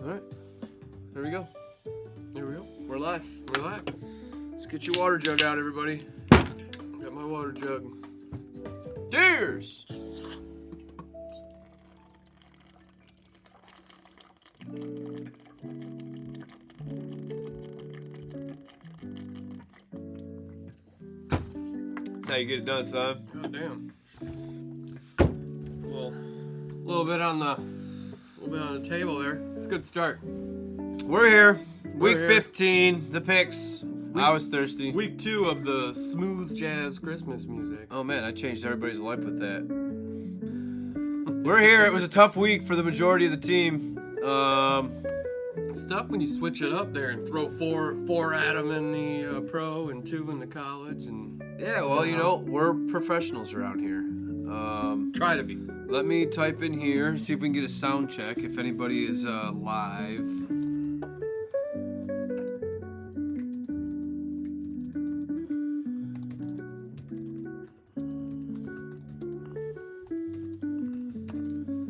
All right. There we go. There we go. We're live. We're live. Let's get your water jug out, everybody. Got my water jug. Cheers! That's how you get it done, son. God damn. Little bit on the table there. It's a good start. We're here. Week here. 15, the picks. I was thirsty. Week 2 of the smooth jazz Christmas music. Oh man, I changed everybody's life with that. We're here. It was a tough week for the majority of the team. It's tough when you switch it up there and throw four at them in the pro and 2 in the college and Yeah, well, you know, we're professionals around here. try to be. Let me type in here, see if we can get a sound check, if anybody is live.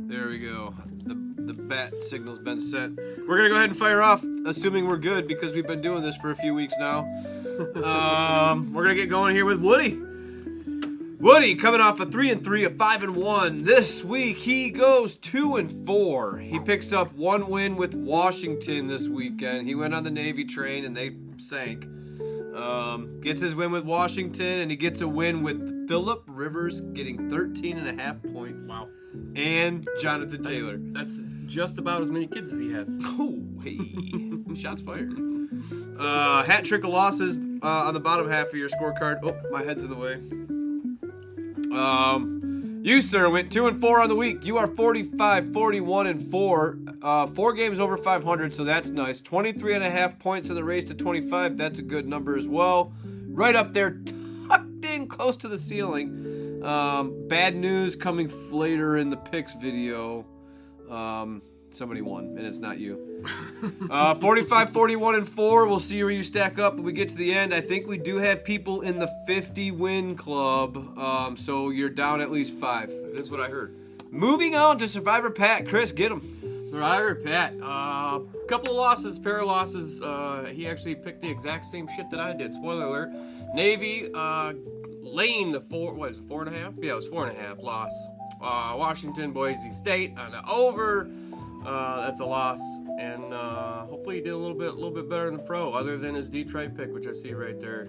There we go. The bat signal's been sent. We're gonna go ahead and fire off, assuming we're good, because we've been doing this for a few weeks now. We're gonna get going here with Woody. Woody coming off a 3-3, a 5-1. This week he goes 2-4. He picks up 1 win with Washington this weekend. He went on the Navy train and they sank. Gets his win with Washington and he gets a win with Phillip Rivers getting 13.5 points. Wow. And Jonathan Taylor. That's just about as many kids as he has. Oh, hey. Shots fired. Hat trick of losses on the bottom half of your scorecard. Oh, my head's in the way. You, sir, went 2-4 on the week. You are 45, 41-4. 4 games over 500, so that's nice. 23.5 points in the race to 25. That's a good number as well. Right up there, tucked in close to the ceiling. Bad news coming later in the picks video. Somebody won, and it's not you. 45, 41-4. We'll see where you stack up when we get to the end. I think we do have people in the 50-win club, so you're down at least 5. That's what I heard. Moving on to Survivor Pat. Chris, get him. Survivor Pat, couple of losses, pair of losses. He actually picked the exact same shit that I did. Spoiler alert. Navy, Lane, 4.5? Yeah, it was 4.5 loss. Washington, Boise State on the over. That's a loss, and hopefully he did a little bit better in the pro, other than his Detroit pick, which I see right there.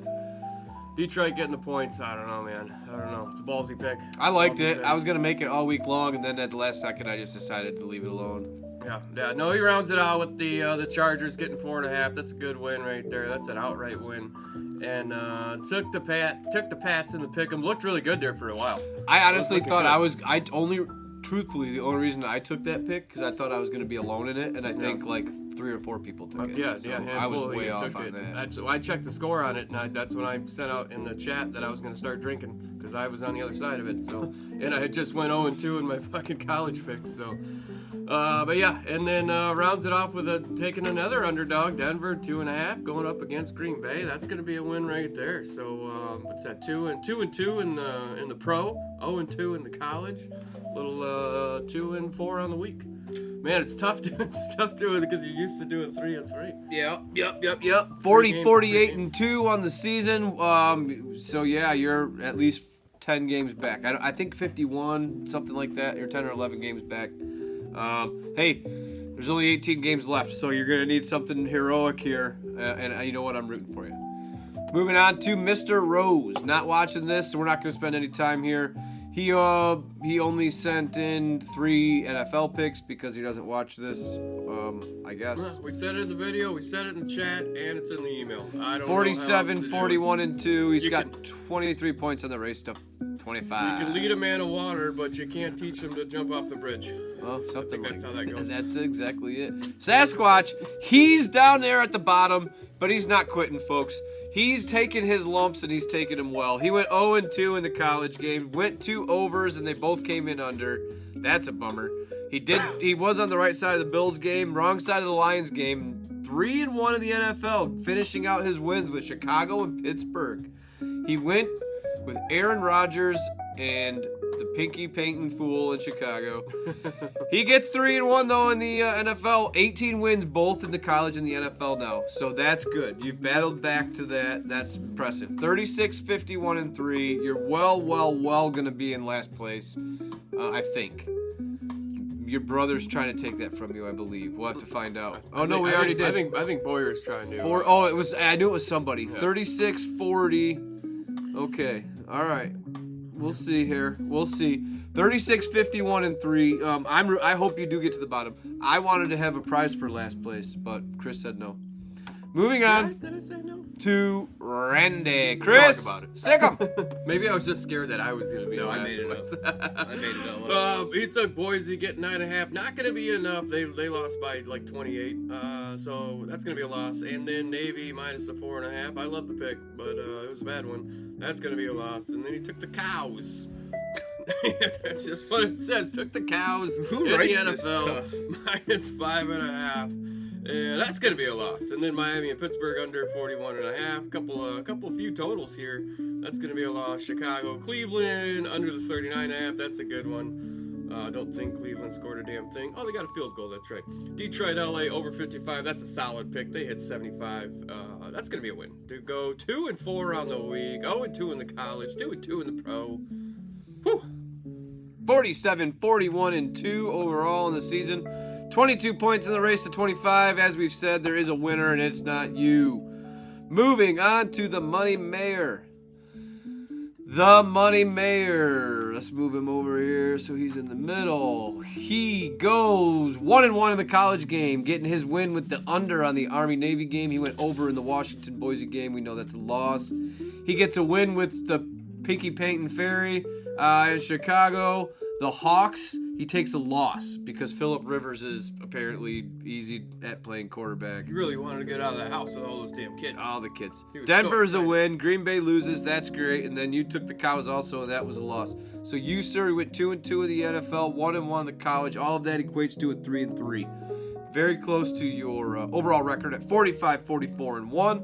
Detroit getting the points. I don't know, man. I don't know. It's a ballsy pick. I liked Ballsy it. pick. I was going to make it all week long, and then at the last second, I just decided to leave it alone. Yeah. No, he rounds it out with the Chargers getting 4.5. That's a good win right there. That's an outright win. And took the Pats in the pick 'em. Looked really good there for a while. I honestly looking thought good. truthfully, the only reason I took that pick, because I thought I was going to be alone in it, and I think like 3 or 4 people took it. Yeah, So handful I was of way you off took on it. that. I checked the score on it, and that's when I sent out in the chat that I was going to start drinking, because I was on the other side of it. So, and I had just went 0-2 in my fucking college picks. So, but yeah, and then rounds it off with taking another underdog, Denver 2.5, going up against Green Bay. That's going to be a win right there. So, what's that? 2-2 in the pro, 0-2 in the college. Little 2-4 on the week. Man, it's tough doing it because you're used to doing 3-3. Yep. 40, 3 48, games. and 2 on the season. So yeah, you're at least 10 games back. I think 51, something like that. You're 10 or 11 games back. Hey, there's only 18 games left, so you're gonna need something heroic here. And you know what? I'm rooting for you. Moving on to Mr. Rose. Not watching this, so we're not gonna spend any time here. He only sent in 3 NFL picks because he doesn't watch this, I guess. We said it in the video, we said it in the chat, and it's in the email. I don't 47, know 41-2. He's You got 23 points on the race to 25. You can lead a man to water, but you can't teach him to jump off the bridge. Well, something I think like that's how that goes. That's exactly it. Sasquatch, he's down there at the bottom, but he's not quitting, folks. He's taking his lumps and he's taking them well. He went 0-2 in the college game, went 2 overs, and they both came in under. That's a bummer. He was on the right side of the Bills game, wrong side of the Lions game. 3-1 in the NFL, finishing out his wins with Chicago and Pittsburgh. He went with Aaron Rodgers and the pinky painting fool in Chicago. He gets 3-1 though in the NFL. 18 wins both in the college and the NFL now, so that's good. You've battled back to that. That's impressive. 36, 51, and 3. You're well gonna be in last place, I think. Your brother's trying to take that from you, I believe. We'll have to find out. Oh no, we already did. I think Boyer's trying to. It was. I knew it was somebody. Yeah. 36, 40. Okay. All right. We'll see here. We'll see. 36, 51, and 3. I hope you do get to the bottom. I wanted to have a prize for last place, but Chris said no. Moving on did I say no? to Randy. Chris, talk about it. sick 'em. Maybe I was just scared that I was going to be. No, last I made it place. up. I made it up. He took Boise, get 9.5. Not going to be enough. They lost by like 28. So that's going to be a loss. And then Navy minus the 4.5. I love the pick, but it was a bad one. That's going to be a loss. And then he took the Cows. That's just what it says. Took the Cows Who in writes the this NFL stuff? minus 5.5. And that's going to be a loss. And then Miami and Pittsburgh under 41.5. Couple few totals here. That's going to be a loss. Chicago, Cleveland under the 39.5. That's a good one. I don't think Cleveland scored a damn thing. Oh, they got a field goal. That's right. Detroit, LA over 55. That's a solid pick. They hit 75. That's going to be a win. To go 2-4 on the week. 0-2 in the college. 2-2 in the pro. Whew. 47, 41, and 2 overall in the season. 22 points in the race to 25. As we've said, there is a winner, and it's not you. Moving on to the Money Mayor. The Money Mayor. Let's move him over here so he's in the middle. He goes 1-1 in the college game, getting his win with the under on the Army-Navy game. He went over in the Washington-Boise game. We know that's a loss. He gets a win with the Pinky Painting Ferry in Chicago. The Hawks, he takes a loss because Phillip Rivers is apparently easy at playing quarterback. You really wanted to get out of the house with all those damn kids. All the kids. He was Denver's so a excited. win. Green Bay loses. That's great. And then you took the Cows also, and that was a loss. So you, sir, went 2-2 in the NFL, 1-1 in the college. All of that equates to a 3-3. Very close to your overall record at 45, 44, and 1.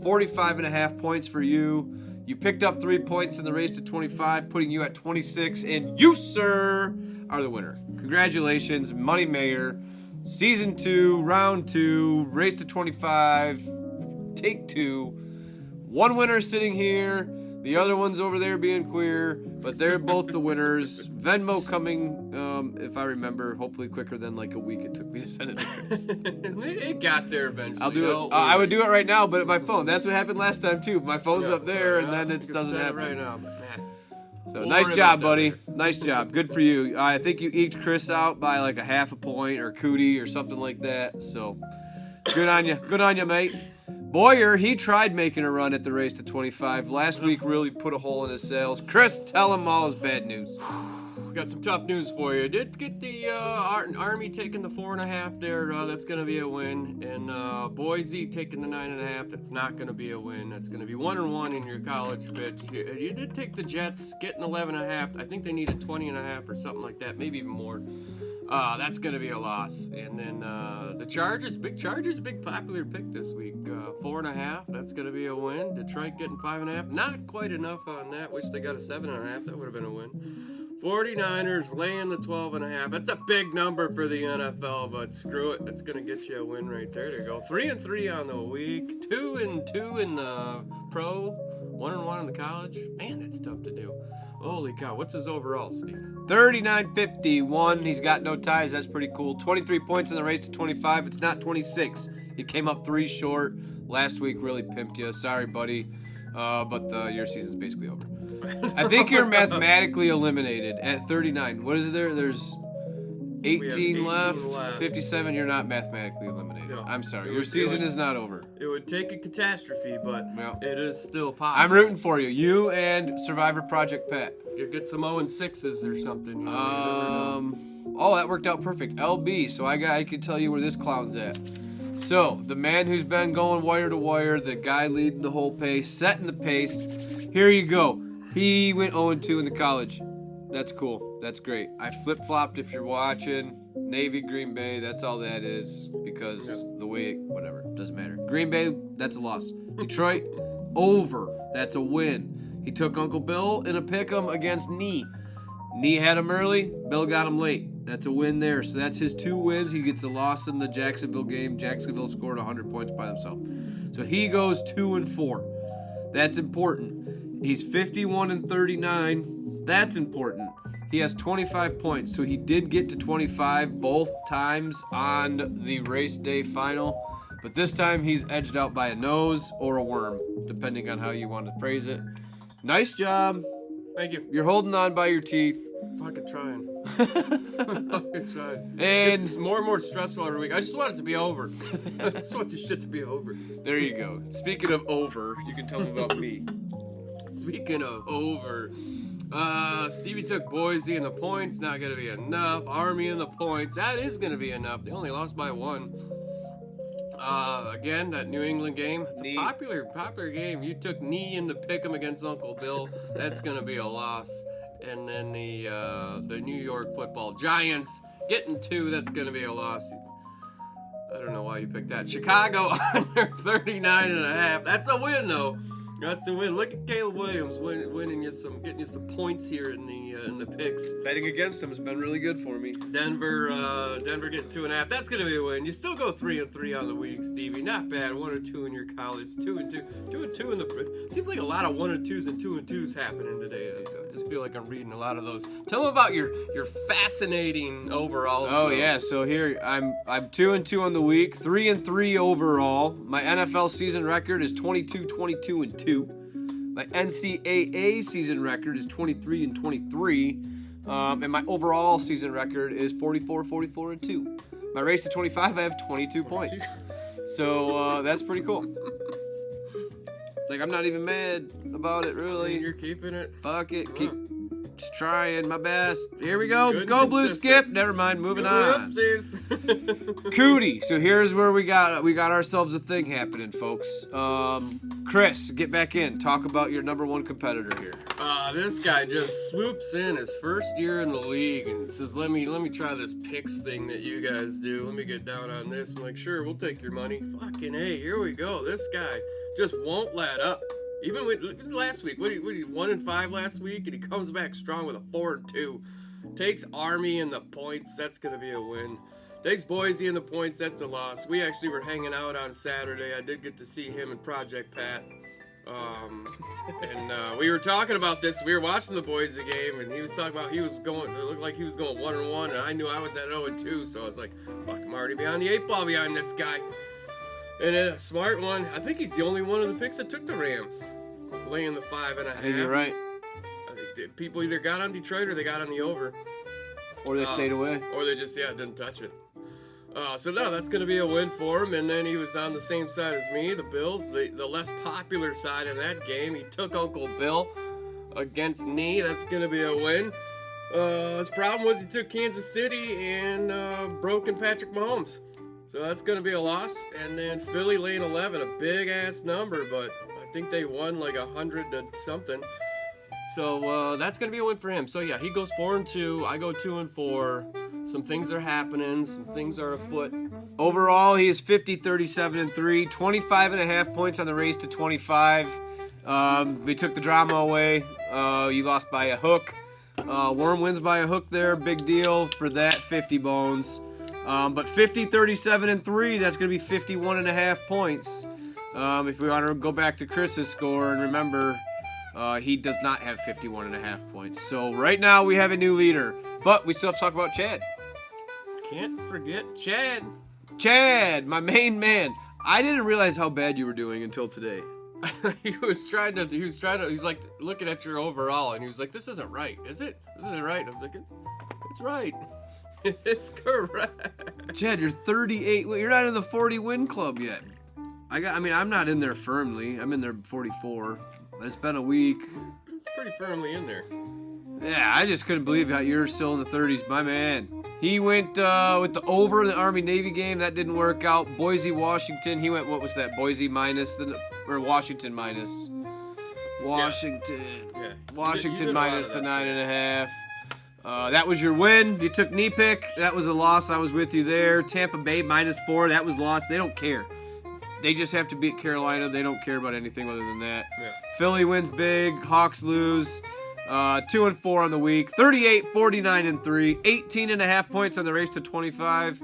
45.5 points for you. You picked up 3 points in the race to 25, putting you at 26, and you, sir, are the winner. Congratulations, Money Mayor. Season 2, round 2, race to 25, take 2. One winner sitting here, the other one's over there being queer, but they're both the winners. Venmo coming, if I remember, hopefully quicker than like a week it took me to send it to Chris. It got there eventually. I'll do it. I would do it right now, but at my phone. That's what happened last time too. My phone's up there, and then it doesn't happen. Right now, but So We'll nice worry job, about that buddy. Nice job. Good for you. I think you eked Chris out by like a half a point or cootie or something like that. So good on you. Good on you, mate. Boyer, he tried making a run at the race to 25. Last week really put a hole in his sails. Chris, tell him all his bad news. we got some tough news for you. Did get the Army taking the 4.5 there. That's going to be a win. And Boise taking the 9.5. That's not going to be a win. That's going to be 1-1 in your college bets. You did take the Jets, getting 11.5. I think they needed 20.5 or something like that, maybe even more. That's going to be a loss. And then the Chargers, big popular pick this week. 4.5, that's going to be a win. Detroit getting 5.5. Not quite enough on that. Wish they got a 7.5. That would have been a win. 49ers laying the 12.5. That's a big number for the NFL, but screw it. That's going to get you a win right there. There you go. 3-3 on the week. 2-2 in the pro. 1-1 in the college. Man, that's tough to do. Holy cow. What's his overall, Steve? 39.51. He's got no ties. That's pretty cool. 23 points in the race to 25. It's not 26. He came up 3 short. Last week really pimped you. Sorry, buddy. But your season's basically over. I think you're mathematically eliminated at 39. What is it there? There's 18 left. 57. You're not mathematically eliminated. No. I'm sorry. Your season is not over. It would take a catastrophe, but Yeah. it is still possible. I'm rooting for you. You and Survivor Project Pat. You get some 0-6s or something. You know, Oh, that worked out perfect. LB. So I can tell you where this clown's at. So, the man who's been going wire to wire, the guy leading the whole pace, setting the pace. Here you go. He went 0-2 in the college. That's cool. That's great. I flip-flopped if you're watching. Navy, Green Bay, that's all that is. Because the way, whatever, doesn't matter. Green Bay, that's a loss. Detroit, over. That's a win. He took Uncle Bill in a pick'em against Nee. Nee had him early. Bill got him late. That's a win there. So that's his 2 wins. He gets a loss in the Jacksonville game. Jacksonville scored 100 points by themselves. So he goes 2-4. That's important. He's 51-39. That's important. He has 25 points. So he did get to 25 both times on the race day final. But this time he's edged out by a nose or a worm, depending on how you want to phrase it. Nice job. Thank you. You're holding on by your teeth. Fucking trying. Fucking trying. And it's more and more stressful every week. I just want it to be over. I just want this shit to be over. there you go. Speaking of over, you can tell me about me. Speaking of over, Stevie took Boise in the points. Not gonna be enough. Army in the points. That is gonna be enough. They only lost by 1. Again, that New England game. It's a popular game. You took Nee in the pick'em against Uncle Bill. That's gonna be a loss. And then the New York Football Giants getting 2. That's gonna be a loss. I don't know why you picked that. Chicago under 39.5. That's a win though. That's a win. Look at Caleb Williams getting you some points here in the picks. Betting against him has been really good for me. Denver getting 2.5. That's gonna be a win. You still go 3-3 on the week, Stevie. Not bad. 1 or 2 in your college. 2-2. 2-2 in the. Seems like a lot of 1 and 2s and 2 and 2s happening today. I just feel like I'm reading a lot of those. Tell them about your fascinating overall. Oh yeah. So here I'm 2-2 on the week. 3-3 overall. My NFL season record is 22-22-2. My NCAA season record is 23-23. And my overall season record is 44-44-2. My race to 25, I have 22 points. So that's pretty cool. Like, I'm not even mad about it, really. You're keeping it. Fuck it. Keep just trying my best. Here we go. Good Go Blue consistent. Skip. Never mind. Moving on. Oopsies. Cootie. So here's where we got ourselves a thing happening, folks. Chris, get back in. Talk about your number 1 competitor here. This guy just swoops in his first year in the league and says, let me try this picks thing that you guys do. Let me get down on this. I'm like, sure, we'll take your money. Fucking A, here we go. This guy just won't let up. Even last week, what he 1-5 last week, and he comes back strong with a 4-2. Takes Army in the points. That's gonna be a win. Takes Boise in the points. That's a loss. We actually were hanging out on Saturday. I did get to see him and Project Pat. And we were talking about this. We were watching the Boise game, and he was talking about it looked like he was going 1-1, and I knew I was at 0-2, so I was like, fuck, I'm already behind the 8 ball behind this guy. And then a smart one. I think he's the only one of the picks that took the Rams, laying the 5.5. I think you're right. People either got on Detroit or they got on the over. Or they stayed away. Or they just, didn't touch it. So no, that's going to be a win for him. And then he was on the same side as me, the Bills, the less popular side in that game. He took Uncle Bill against Nee. That's going to be a win. His problem was he took Kansas City and broken Patrick Mahomes. So that's going to be a loss. And then Philly laying 11, a big-ass number, but I think they won like 100 to something. So that's going to be a win for him. So, yeah, he goes 4-2. I go 2-4. Some things are happening. Some things are afoot. Overall, he is 50-37-3. 25.5 points on the race to 25. We took the drama away. You lost by a hook. Worm wins by a hook there. Big deal for that, 50 bones. But 50-37-3, that's going to be 51.5 points. If we want to go back to Chris's score and remember, he does not have 51.5 points. So right now we have a new leader, but we still have to talk about Chad. Can't forget Chad. Chad, my main man. I didn't realize how bad you were doing until today. He was like looking at your overall, and he was like, "This isn't right, is it? This isn't right." I was like, "It's right. It's correct." Chad, you're 38. You're not in the 40 win club yet. I'm not in there firmly. I'm in there 44. It's been a week. It's pretty firmly in there. Yeah, I just couldn't believe how you're still in the 30s, my man. He went with the over in the Army-Navy game. That didn't work out. Boise, Washington. He went, what was that? Boise minus, or Washington minus. Washington. Yeah. Washington You did minus a the lot of 9.5. That was your win. You took knee pick. That was a loss. I was with you there. Tampa Bay -4. That was lost. They don't care. They just have to beat Carolina. They don't care about anything other than that. Yeah. Philly wins big. Hawks lose. 2 and 4 on the week. 38, 49 and 3. 18.5 points on the race to 25.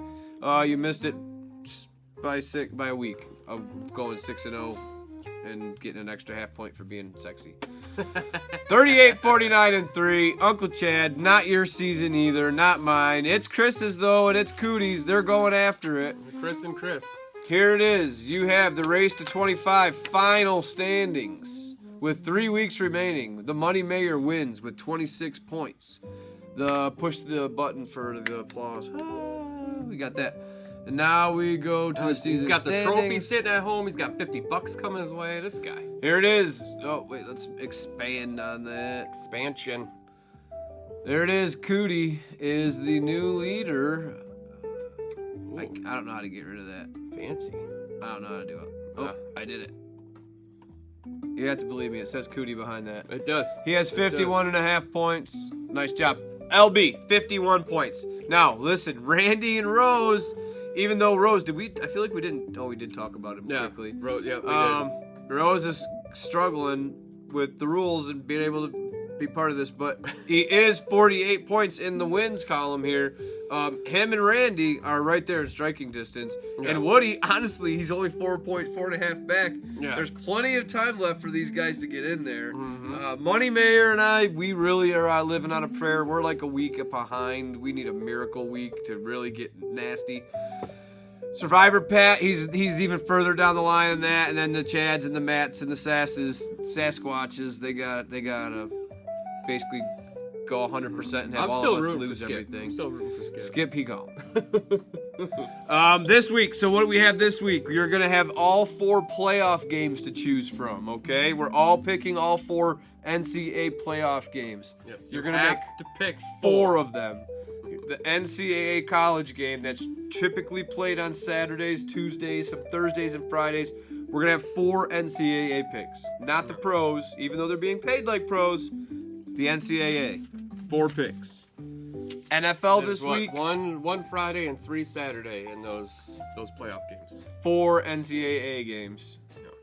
You missed it just by a week of going 6-0 and getting an extra half point for being sexy. 38, 49 and 3. Uncle Chad, not your season either, not mine. It's Chris's though, and it's Cootie's. They're going after it. Chris and Chris. Here it is. You have the race to 25 final standings with 3 weeks remaining. The Money Mayor wins with 26 points. Push the button for the applause. We got that. And now we go to the season He's got standings. the trophy sitting at home. He's got $50 coming his way. This guy. Here it is. Oh, wait, let's expand on that. Expansion. There it is. Cootie is the new leader. I don't know how to get rid of that. Fancy. I don't know how to do it. Oh, I did it. You have to believe me. It says Cootie behind that. It does. He has 51.5 points. Nice job. LB, 51 points. Now, listen, Randy and Rose, even though Rose, I feel like we didn't, we did talk about him particularly. We did. Rose is struggling with the rules and being able to be part of this, but he is 48 points in the wins column here. Him and Randy are right there in striking distance. Yeah. And Woody, honestly, he's only 4.5 back. Yeah. There's plenty of time left for these guys to get in there. Mm-hmm. Money Mayor and I, we really are living on a prayer. We're like a week behind. We need a miracle week to really get nasty. Survivor Pat, he's even further down the line than that. And then the Chads and the Matts and the Sasquatches, they gotta basically go 100% and have all of us lose everything. I'm still rooting for Skip. Skip, he gone. This week, so what do we have this week? You're going to have all 4 playoff games to choose from, okay? We're all picking all 4 NCAA playoff games. Yes, you're going to have to pick 4 of them. The NCAA college game that's typically played on Saturdays, Tuesdays, some Thursdays, and Fridays. We're going to have 4 NCAA picks. Not the pros, even though they're being paid like pros. It's the NCAA. 4 picks. NFL this week. One Friday and 3 Saturday in those playoff games. 4 NCAA games.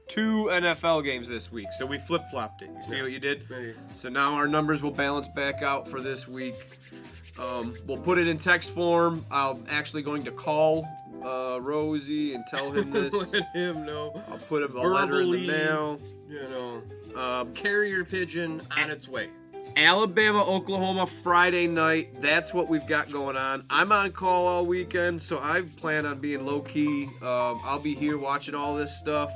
2 NFL games this week. So we flip-flopped it. You see what you did? Maybe. So now our numbers will balance back out for this week. We'll put it in text form. I'm actually going to call Rosie and tell him this. Let him know. I'll put him a letter in the mail. Carrier pigeon on its way. Alabama, Oklahoma, Friday night. That's what we've got going on. I'm on call all weekend, so I plan on being low-key. I'll be here watching all this stuff.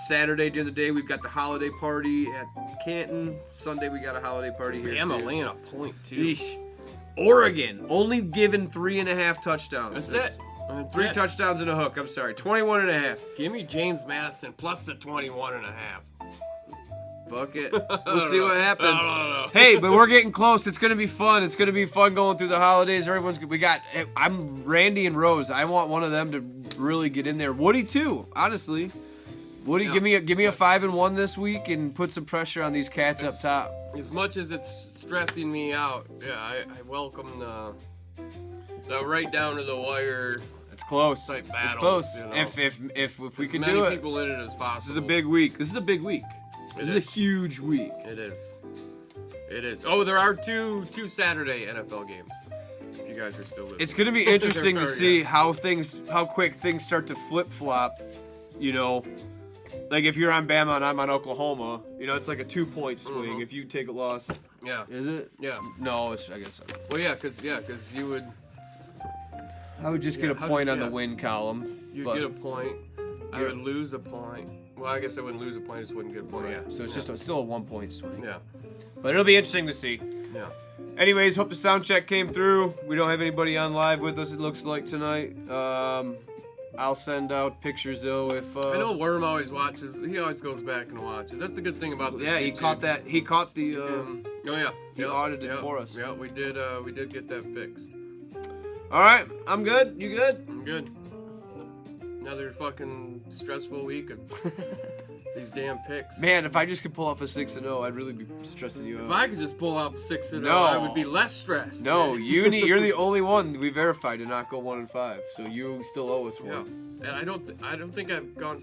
Saturday during the day, we've got the holiday party at Canton. Sunday, we got a holiday party here, Bama laying a point, too. Yeesh. Oregon, only given 3.5 touchdowns. That's it. 3 touchdowns and a hook. I'm sorry, 21.5. Give me James Madison plus the 21.5. Fuck it. We'll see what happens. Hey, but we're getting close. It's gonna be fun. It's gonna be fun going through the holidays. I'm Randy and Rose. I want one of them to really get in there. Woody too, honestly. Woody, give me a 5-1 this week and put some pressure on these cats up top. As much as it's stressing me out, I welcome the right down to the wire. It's close. Type battles, it's close. You know? If we can do it. As many people in it as possible. This is a big week. This is a big week. This is a huge week. It is. It is. Oh, there are two Saturday NFL games. If you guys are still listening. It's going to be interesting to see how quick things start to flip-flop. You know, like if you're on Bama and I'm on Oklahoma, you know, it's like a 2-point swing. Mm-hmm. If you take a loss. Yeah. Is it? Yeah. No, I guess so. Well, yeah, because you would. I would just get a point on the win column. You'd get a point. I would lose a point. Well, I guess I wouldn't lose a point. I just wouldn't get a point. Right. Yeah. So it's just still a 1-point swing. Yeah. But it'll be interesting to see. Yeah. Anyways, hope the sound check came through. We don't have anybody on live with us, it looks like, tonight. I'll send out pictures, though, if... I know Worm always watches. He always goes back and watches. That's a good thing about this. Yeah, he caught that. He caught the... oh, yeah. He audited it for us. Yeah, we did get that fixed. All right, I'm good. You good? I'm good. Another fucking stressful week of these damn picks. Man, if I just could pull off a 6-0, I'd really be stressing you out. If I could just pull off 6-0, I would be less stressed. No, you're the only one we verified to not go 1-5, so you still owe us one. Yeah, and I don't think I've gone